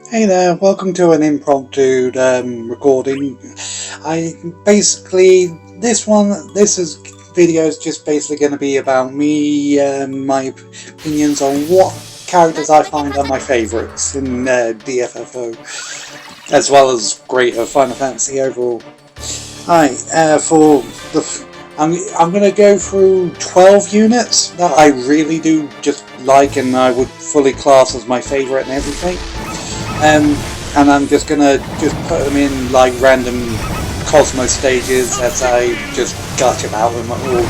Hey there, welcome to an impromptu recording. This video is just basically going to be about me and my opinions on what characters I find are my favourites in DFFOO, as well as greater Final Fantasy overall. Alright, I'm going to go through 12 units that I really do just like and I would fully class as my favourite and everything. And I'm just gonna put them in like random Cosmos stages as I just gush about them all,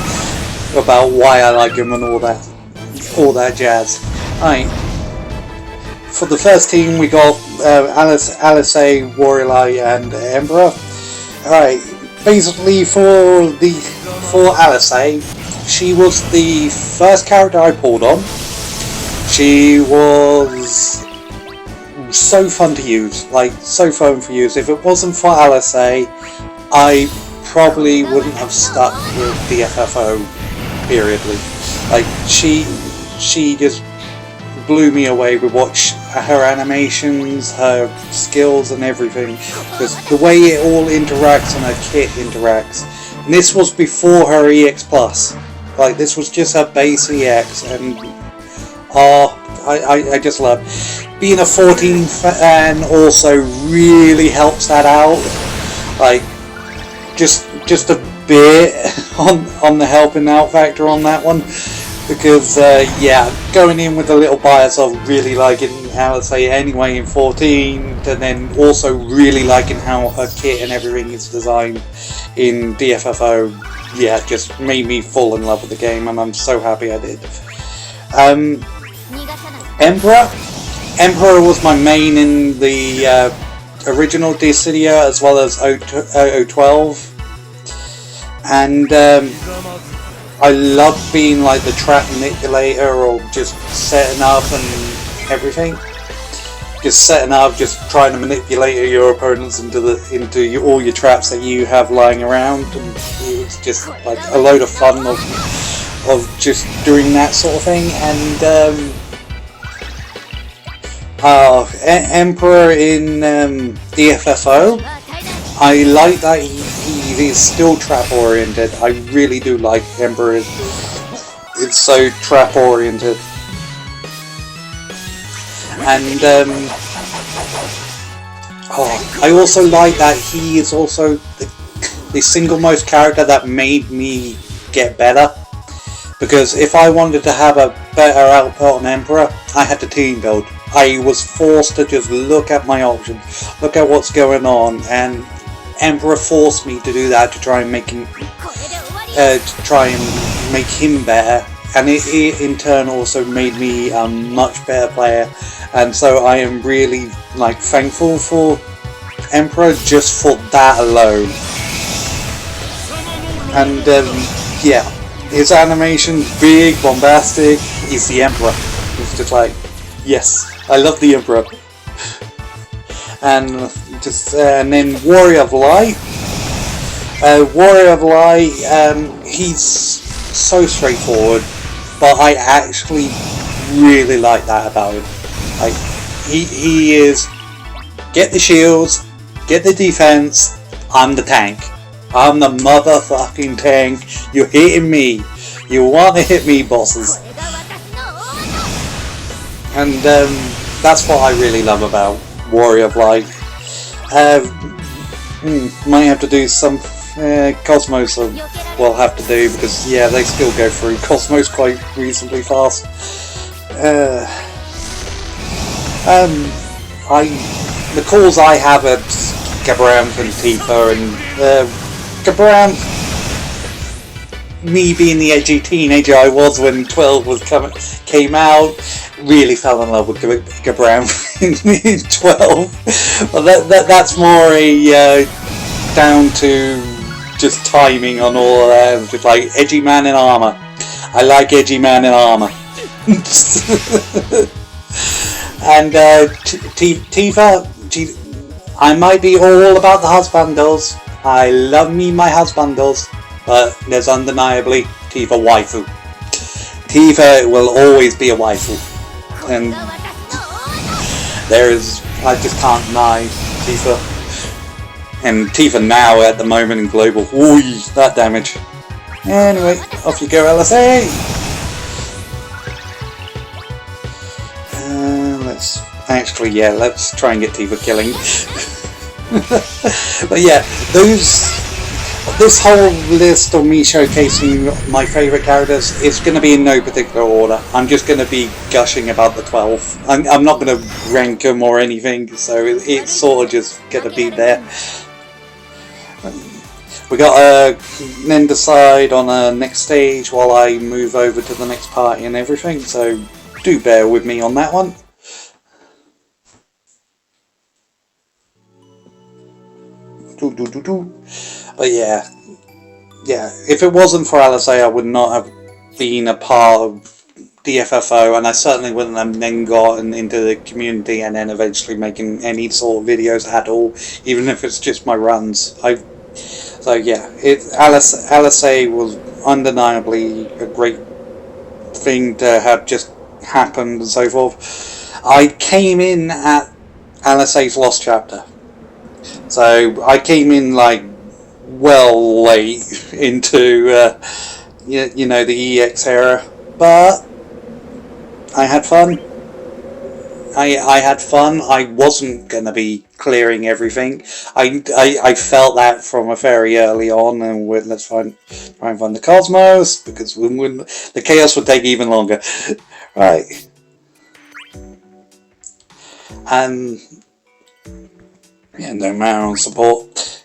about why I like them and all that jazz. Alright, for the first team we got Alice, Warrior Light and Emperor. Alright, basically for Alice, she was the first character I pulled on. She was so fun to use, If it wasn't for Alice, I probably wouldn't have stuck with DFFOO, periodly. Like, she just blew me away with her animations, her skills and everything. Because the way it all interacts and her kit interacts. And this was before her EX Plus. Like, this was just her base EX, and I just love being a 14 fan. Also really helps that out, like just a bit on the helping out factor on that one, because yeah, going in with a little bias of really liking Alice anyway in 14, and then also really liking how her kit and everything is designed in DFFOO, yeah, just made me fall in love with the game, and I'm so happy I did. Emperor was my main in the original Dissidia as well as 012, and I love being like the trap manipulator, or just setting up and everything. Just setting up, just trying to manipulate your opponents into all your traps that you have lying around, and it's just like a load of fun of just doing that sort of thing. And Emperor in DFFOO, I like that he is still trap oriented. I really do like Emperor. It's so trap oriented. And I also like that he is also the single most character that made me get better. Because if I wanted to have a better output on Emperor, I had to team build. I was forced to just look at my options, look at what's going on, and Emperor forced me to do that to try and make him better, and it in turn also made me a much better player. And so I am really thankful for Emperor just for that alone. And yeah, his animation, big, bombastic. He's the Emperor. It's just like, yes, I love the Emperor. And then Warrior of Light. Warrior of Light, he's so straightforward, but I actually really like that about him. Like, he is, get the shields, get the defense, I'm the tank. I'm the motherfucking tank. You're hitting me. You want to hit me, bosses. And that's what I really love about Warrior of Light. Might have to do some Cosmos. We'll have to do, because yeah, they still go through Cosmos quite reasonably fast. The calls I have at Gabranth and Tifa, and Gabranth, me being the edgy teenager I was when 12 came out, really fell in love with Gabranth in 12. Well, that's more a down to just timing on all of that. Just like edgy man in armor. I like edgy man in armor. And Tifa, I might be all about the husbandos. I love me my husbandos, but there's undeniably Tifa waifu. Tifa will always be a waifu. And there is I just can't deny Tifa. And Tifa now at the moment in global. Ooh, that damage. Anyway, off you go, LSA! Let's try and get Tifa killing. But yeah, this whole list of me showcasing my favourite characters is going to be in no particular order. I'm just going to be gushing about the 12. I'm not going to rank them or anything, so it's sort of just going to be there. We got to then decide on a next stage while I move over to the next party and everything, so do bear with me on that one. But yeah, if it wasn't for LSA, I would not have been a part of DFFOO, and I certainly wouldn't have then gotten into the community and then eventually making any sort of videos at all, even if it's just my runs. So yeah, LSA was undeniably a great thing to have just happened and so forth. I came in at LSA's Lost Chapter. So I came in like well late into you know, the EX era, but I had fun. I had fun. I wasn't gonna be clearing everything. I felt that from a very early on, and let's try and find the Cosmos, because the chaos would take even longer. Right. And yeah, no matter on support.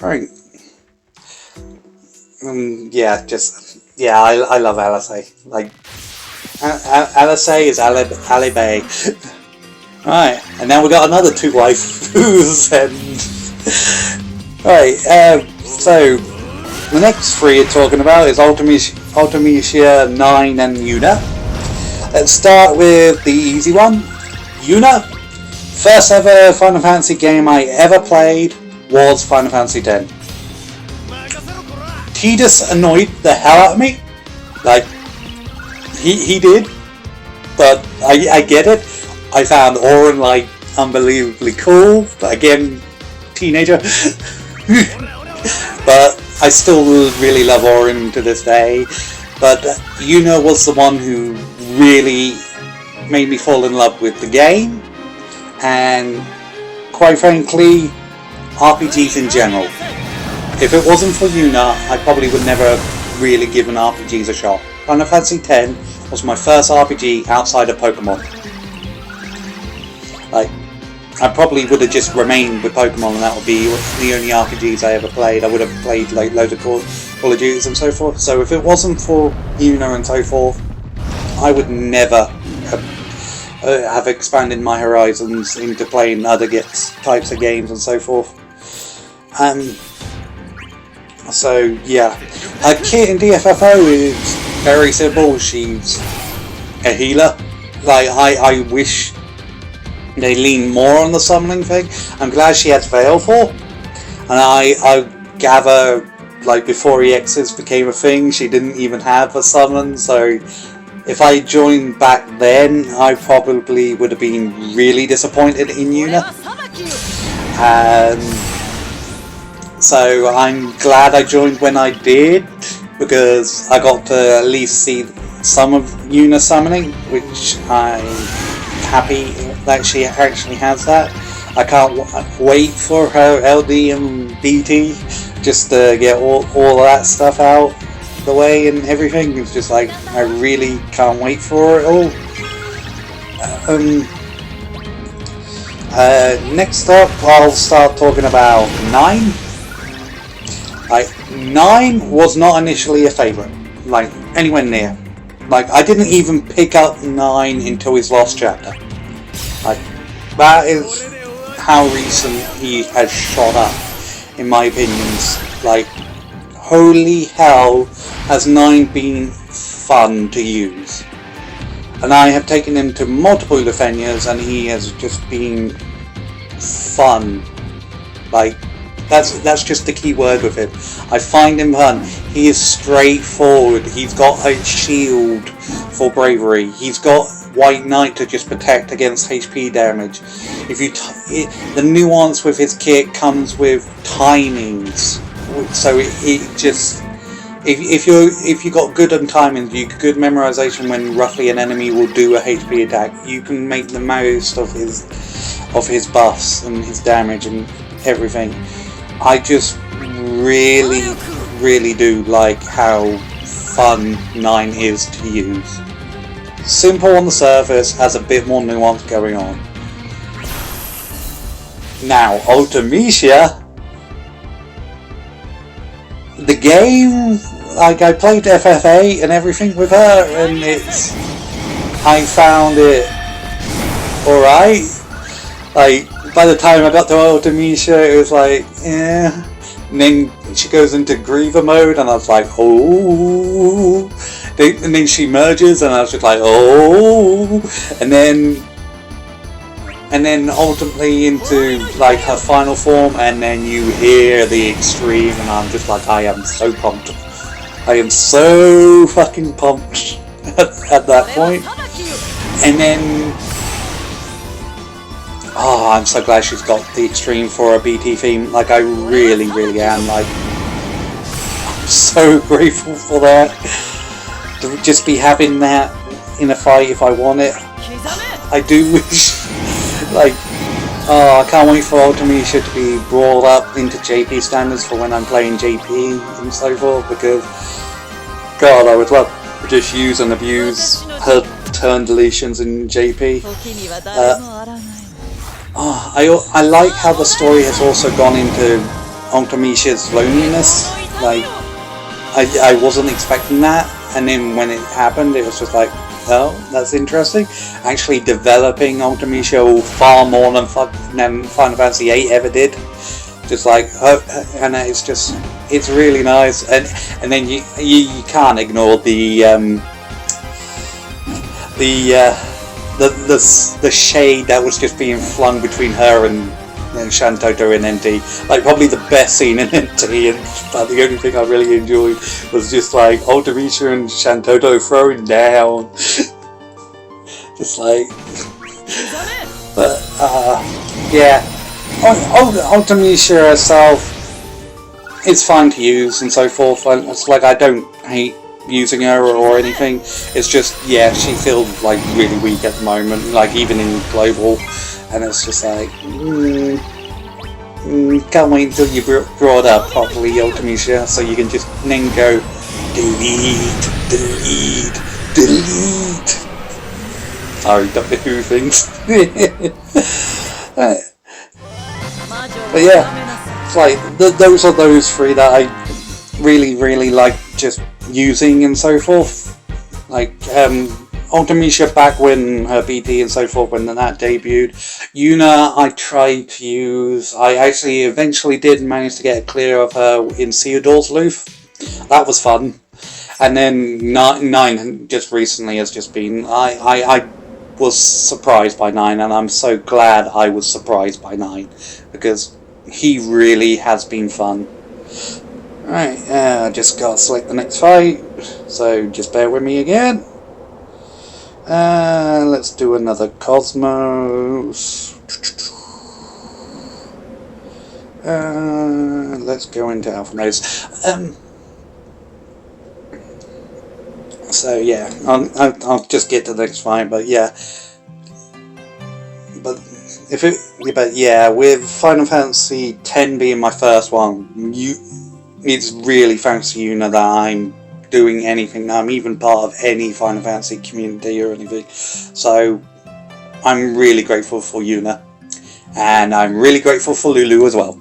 Right. I love LSA. Like, LSA is Ali Bay. Right, and now we got another 2 waifus, and right. So the next 3 you're talking about is Ultimisia 9 and Yuna. Let's start with the easy one, Yuna. First ever Final Fantasy game I ever played was Final Fantasy X. Tidus annoyed the hell out of me. Like, he did. But I get it. I found Auron, like, unbelievably cool. But again, teenager. But I still really love Auron to this day. But Yuna was the one who really made me fall in love with the game. And quite frankly, RPGs in general. If it wasn't for Yuna, I probably would never have really given RPGs a shot. Final Fantasy X was my first RPG outside of Pokemon. Like, I probably would have just remained with Pokemon, and that would be the only RPGs I ever played. I would have played like loads of Call of Duties and so forth. So if it wasn't for Yuna and so forth, I would never have expanded my horizons into playing other types of games and so forth. So yeah, Kit in DFFOO is very simple. She's a healer. Like, I wish they lean more on the summoning thing. I'm glad she has Veil for, and I gather, like, before EXs became a thing, she didn't even have a summon. So if I joined back then, I probably would have been really disappointed in Yuna. So I'm glad I joined when I did, because I got to at least see some of Yuna summoning, which I'm happy that she actually has that. I can't wait for her LD and BT, just to get all of that stuff out the way and everything. It's just like, I really can't wait for it all. Next up, I'll start talking about 9. Like, 9 was not initially a favourite, like, anywhere near. Like, I didn't even pick up 9 until his Lost Chapter. Like, that is how recent he has shot up, in my opinions. Like, holy hell, has 9 been fun to use. And I have taken him to multiple Lufenias, and he has just been fun. Like, that's just the key word with him. I find him fun. He is straightforward. He's got a shield for bravery. He's got White Knight to just protect against HP damage. If you the nuance with his kit comes with timings, so it just if you got good on timings, you good memorization when roughly an enemy will do a HP attack, you can make the most of his buffs and his damage and everything. I just really do like how fun 9 is to use. Simple on the surface, has a bit more nuance going on. Now, Ultimecia, the game, like I played FFA and everything with her, and I found it alright. Like, by the time I got to Ultimecia, it was like, yeah. And then she goes into Griever mode, and I was like, oh. And then she merges, and I was just like, oh. And then ultimately into like her final form, and then you hear the extreme, and I'm just like, I am so pumped. I am so fucking pumped at that point. And then, oh, I'm so glad she's got the extreme for a BT theme. Like, I really am. Like, I'm so grateful for that. To just be having that in a fight if I want it. I do wish, like, oh, I can't wait for Ultimecia to be brought up into JP standards for when I'm playing JP and so forth, because, God, I would love to just use and abuse her turn deletions in JP. I like how the story has also gone into Ultimecia's loneliness. Like, I wasn't expecting that, and then when it happened, it was just like, oh, that's interesting. Actually developing Ultimecia far more than Final Fantasy VIII ever did. Just like, and it's really nice. And then you can't ignore the shade that was just being flung between her and Shantoto in NT. Like, probably the best scene in NT, and but the only thing I really enjoyed was just like Ultimecia and Shantoto throwing down. Just like, but yeah, Ultimecia herself is fine to use and so forth. It's like, I don't hate using her or anything. It's just, yeah, she feels like really weak at the moment, like even in global. And it's just like, can't wait until you brought up properly, Ultimecia, so you can just then go delete. Sorry, Doctor Who things. But yeah, it's like those are those three that I really like just using and so forth. Like Ultimecia back when her BT and so forth, when that debuted. Yuna I tried to use. I actually eventually did manage to get a clear of her in Theodore's Loof. That was fun. And then 9 just recently has just been, I was surprised by 9, and I'm so glad I was surprised by 9, because he really has been fun. Right, just gotta select the next fight, so just bear with me again. Let's do another Cosmos. Let's go into Alpha Nodes. So yeah, I'll just get to the next fight, but yeah. But yeah, with Final Fantasy X being my first one, it's really thanks to Yuna that I'm doing anything. I'm even part of any Final Fantasy community or anything. So I'm really grateful for Yuna, and I'm really grateful for Lulu as well.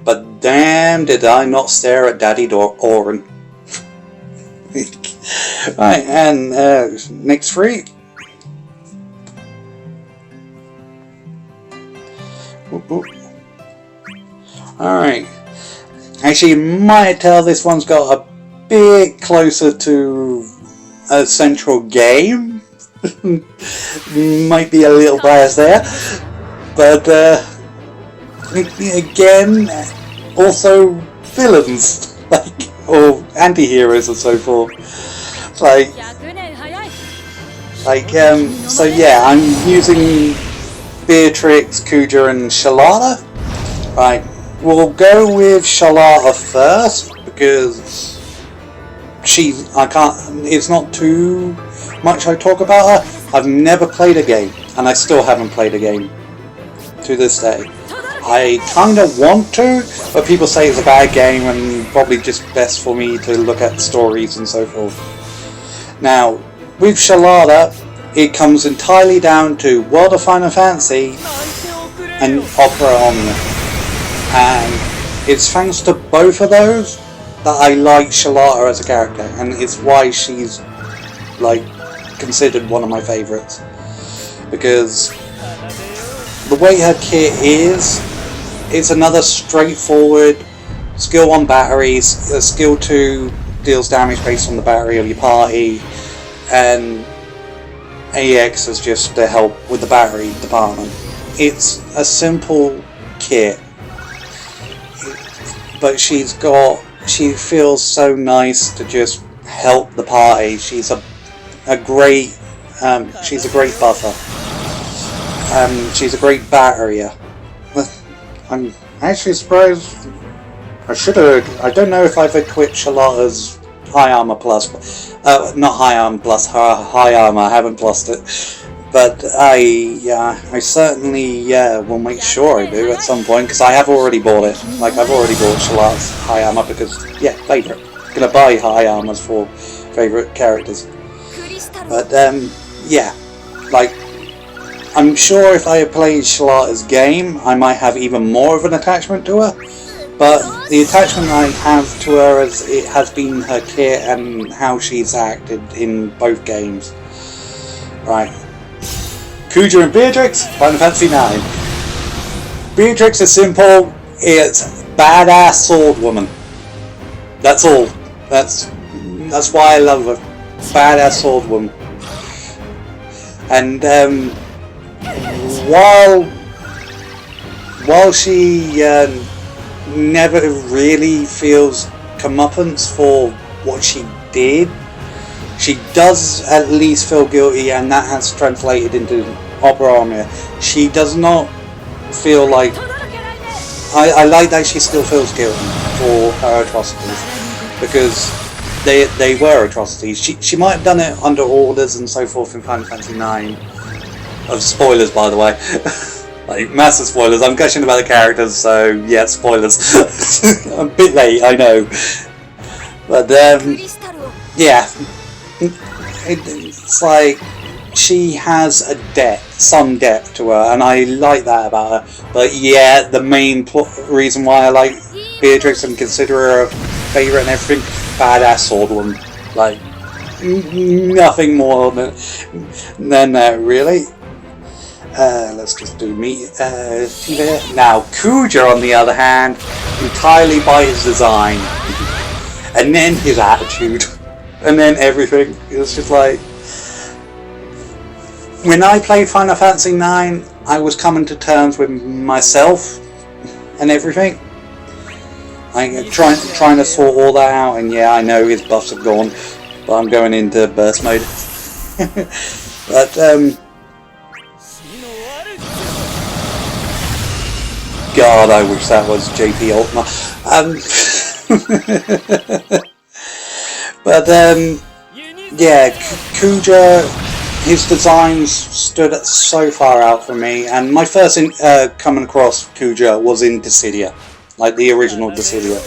But damn, did I not stare at Daddy Orin. Right, and next three. Alright. Actually, you might tell this one's got a bit closer to a central game. Might be a little biased there. But, again, also villains. Like, or anti-heroes and so forth. Like, Like, so yeah, I'm using Beatrix, Kuja, and Shalata. Right, we'll go with Shalata first because it's not too much I talk about her. I've never played a game, and I still haven't played a game to this day. I kind of want to, but people say it's a bad game and probably just best for me to look at stories and so forth. Now, with Shalata, it comes entirely down to World of Final Fantasy and Opera Omnia. And it's thanks to both of those that I like Shalata as a character, and it's why she's like considered one of my favourites. Because the way her kit is, it's another straightforward skill 1 batteries, skill 2 deals damage based on the battery of your party, and AX is just to help with the battery department. It's a simple kit, but she feels so nice to just help the party. She's a great buffer. She's a great batterier. I'm actually surprised. I don't know if I've equipped Shalata's High Armor Plus. Not High Armor Plus, her High Armor, I haven't plussed it. But I certainly will make sure I do at some point, because I have already bought it. Like, I've already bought Shalata's High Armor because, yeah, favourite. Gonna buy High Armors for favourite characters. But, yeah, like, I'm sure if I had played Shalata's game, I might have even more of an attachment to her. But the attachment I have to her has been her kit and how she's acted in both games. Right. Kuja and Beatrix, Final Fantasy IX. Beatrix is simple, it's badass sword woman. That's all. That's why I love her. Badass sword woman. And while she never really feels comeuppance for what she did, she does at least feel guilty, and that has translated into Opera Omnia. She does not feel like... I like that she still feels guilty for her atrocities, because they were atrocities. She might have done it under orders and so forth in Final Fantasy IX. Of spoilers, by the way. Like, massive spoilers. I'm gushing about the characters, so yeah, spoilers. I'm a bit late, I know. But, yeah. It's like, she has some depth to her, and I like that about her. But yeah, the main reason why I like Beatrix and consider her a favourite and everything, badass sword woman. Like, nothing more than that, really. Let's just do now, Kuja, on the other hand, entirely by his design, and then his attitude, and then everything. It's just like, when I played Final Fantasy IX, I was coming to terms with myself and everything. I'm trying to sort all that out, and yeah, I know his buffs are gone, but I'm going into burst mode. But God, I wish that was JP Altma. But yeah, Kuja, his designs stood so far out for me, and my first coming across Kuja was in Dissidia, like the original Dissidia.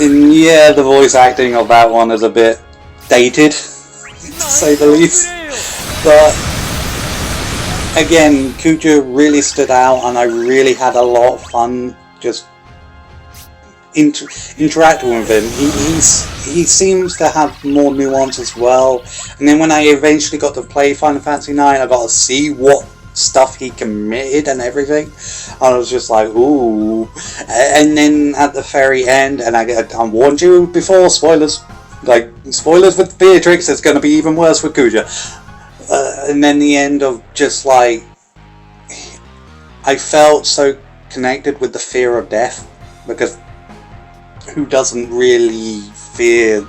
And yeah, the voice acting of that one is a bit dated, to say the least. But again, Kuja really stood out, and I really had a lot of fun just interacting with him. He seems to have more nuance as well. And then when I eventually got to play Final Fantasy IX, I got to see what stuff he committed and everything. I was just like, ooh. And then at the very end, and I warned you before, spoilers. Like, spoilers with Beatrix, it's going to be even worse with Kuja. And then the end of just like, I felt so connected with the fear of death, because who doesn't really fear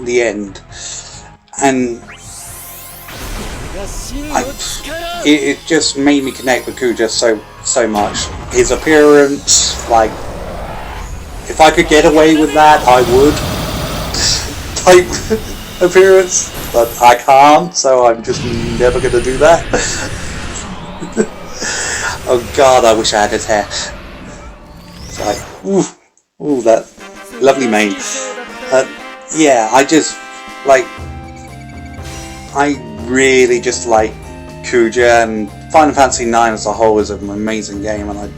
the end? And It just made me connect with Kuja so much. His appearance, like, if I could get away with that, I would. Type appearance, but I can't, so I'm just never gonna do that. Oh god, I wish I had his hair. It's like, ooh, that lovely mane. Yeah, I just, like, I really just like Kuja, and Final Fantasy IX as a whole is an amazing game, and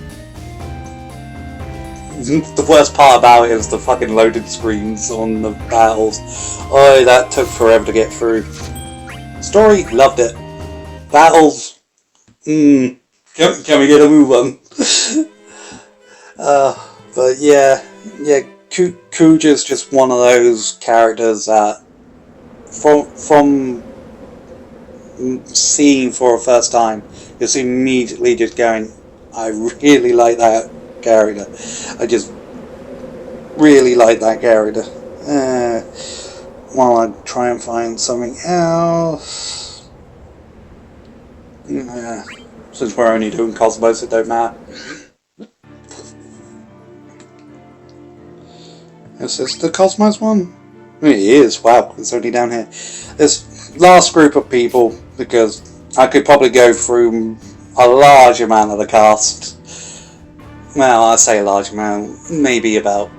the worst part about it is the fucking loaded screens on the battles. Oh, that took forever to get through. Story, loved it. Battles, can we get a move on? But yeah, Kuja's just one of those characters that, from seeing for a first time, just immediately just going, I really like that character. I just really like that character. While I try and find something else. Since we're only doing Cosmos, it don't matter. Is this the Cosmos one? It is. Wow, it's only down here. This last group of people, because I could probably go through a large amount of the cast. Well, I say a large amount, maybe about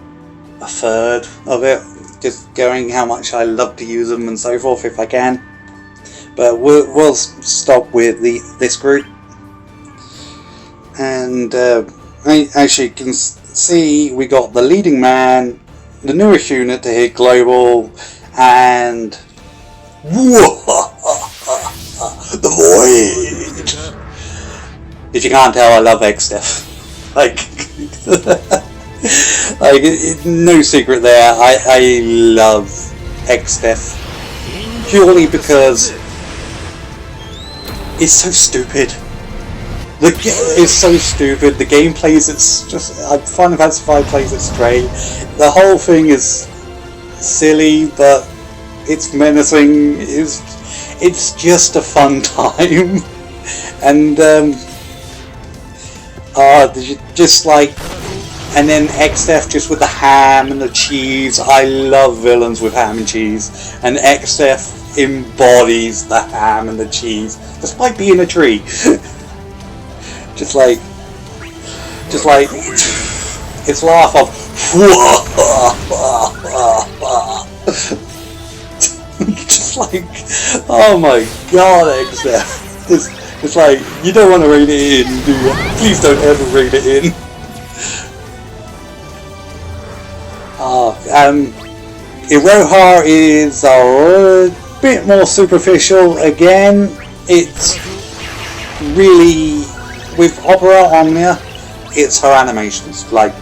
a third of it. Just going how much I love to use them and so forth if I can. But we'll stop with this group. And as you can see, we got the leading man, the newest unit to hit global, and the void. If you can't tell, I love X-Def. Like, no secret there. I love X-Def purely because it's so stupid. The game is so stupid. The game plays it's just Final Fantasy V plays it straight. The whole thing is silly, but it's menacing. It's just a fun time, and just like, and then X-Def just with the ham and the cheese. I love villains with ham and cheese, and X-Def embodies the ham and the cheese, despite being a tree. just like its laugh of just like, oh my god, X-Def. It's like, you don't want to read it in, do you? Please don't ever read it in. Iroha is a bit more superficial again. It's really, with Opera Omnia, it's her animations, like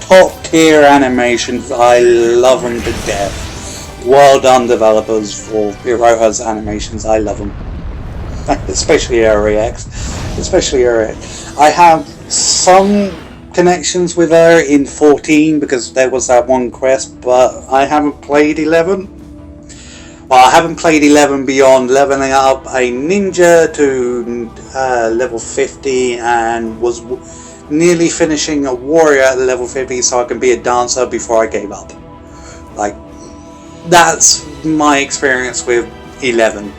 top tier animations. I love them to death. Well done, developers, for Iroha's animations. I love them. Especially Area X. Especially Area X. I have some connections with her in 14 because there was that one quest, but I haven't played 11. Well, I haven't played 11 beyond leveling up a ninja to level 50 and was nearly finishing a warrior at level 50 so I can be a dancer before I gave up. Like, that's my experience with 11.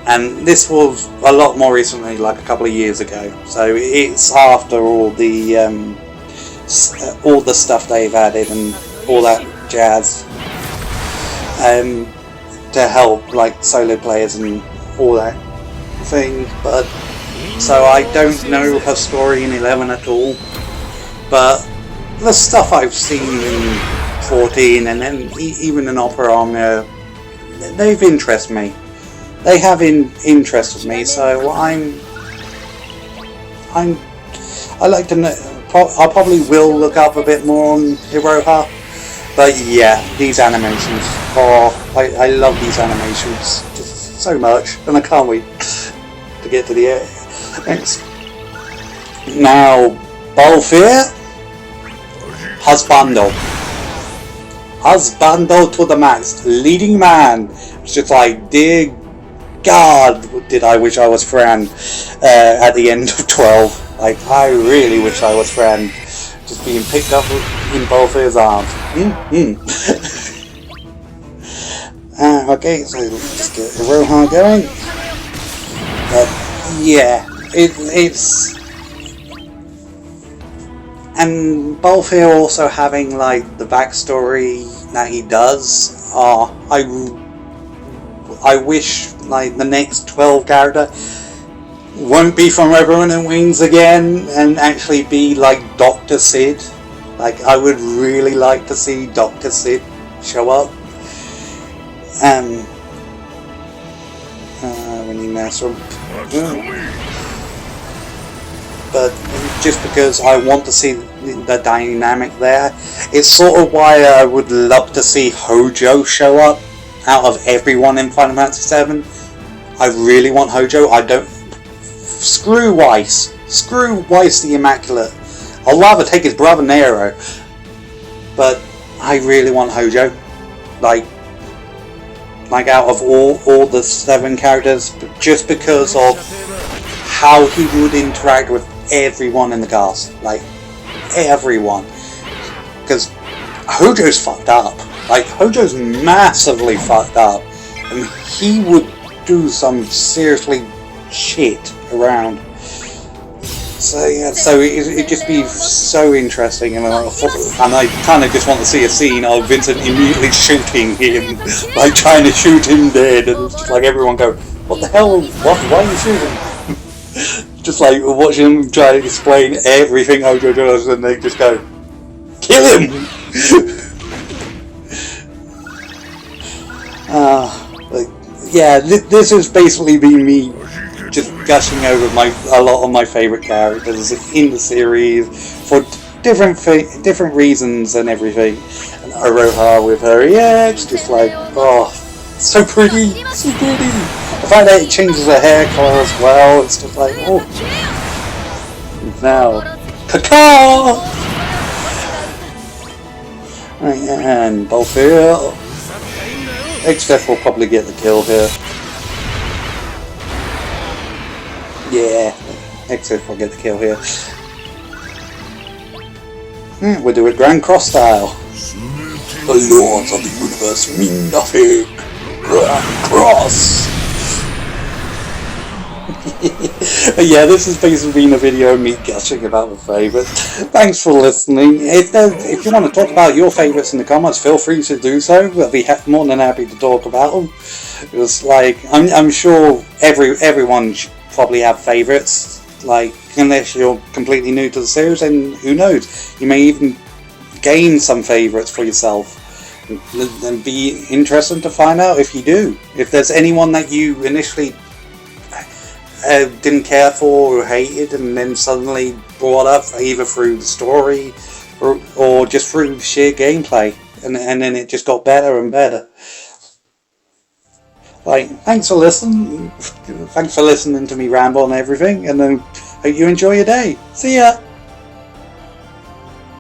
And this was a lot more recently, like a couple of years ago. So it's after all the stuff they've added and all that jazz, to help like solo players and all that thing. But so I don't know her story in 11 at all. But the stuff I've seen in 14 and then even in Opera Omnia, they've interested me. They have interested me, so I like to know. I probably will look up a bit more on Iroha, but yeah, these animations. Oh, I love these animations just so much, and I can't wait to get to the next. Now, Balfir, Husbando to the max, leading man. It's just like, dear God, did I wish I was Fran at the end of 12. Like, I really wish I was Fran, just being picked up in both his arms. Okay, so let's just get the Rohan going. Yeah, it's... And Balthier also having, like, the backstory that he does, I wish, like, the next 12 character won't be from Everyone in Wings again, and actually be, like, Dr. Sid. Like, I would really like to see Dr. Sid show up. When you mess up. But just because I want to see the dynamic there, it's sort of why I would love to see Hojo show up out of everyone in Final Fantasy VII. I really want Hojo. I don't... Screw Weiss. Screw Weiss the Immaculate. I'll rather take his brother Nero. But I really want Hojo. Like out of all the 7 characters, just because of how he would interact with everyone in the cast. Like, everyone. Because Hojo's fucked up. Like, Hojo's massively fucked up. And he would do some seriously shit around. So yeah, so it'd just be so interesting, and I kind of just want to see a scene of Vincent immediately shooting him, like trying to shoot him dead, and it's just like everyone go, "What the hell? Why are you shooting?" Just like watching him try to explain everything Hojo does, and they just go, "Kill him!" Yeah, this has basically been me just gushing over a lot of my favourite characters in the series for different reasons and everything. And Aroha with her, yeah, it's just like, oh, so pretty, so pretty. The fact that it changes her hair colour as well, it's just like, oh. Now, caca! And Balthier. Exdeath will probably get the kill here. Yeah, Exdeath will get the kill here. We'll do it Grand Cross style. The Lords of the Universe mean nothing. Grand Cross! Yeah, this has basically been a video of me gushing about my favourites. Thanks for listening. If you want to talk about your favourites in the comments, feel free to do so. We'll be more than happy to talk about them. It's like, I'm sure everyone should probably have favourites. Like, unless you're completely new to the series, and who knows, you may even gain some favourites for yourself. And be interested to find out if you do. If there's anyone that you initially didn't care for or hated, and then suddenly brought up either through the story or just through sheer gameplay, and then it just got better and better. Like, thanks for listening to me ramble and everything, and then hope you enjoy your day. See ya!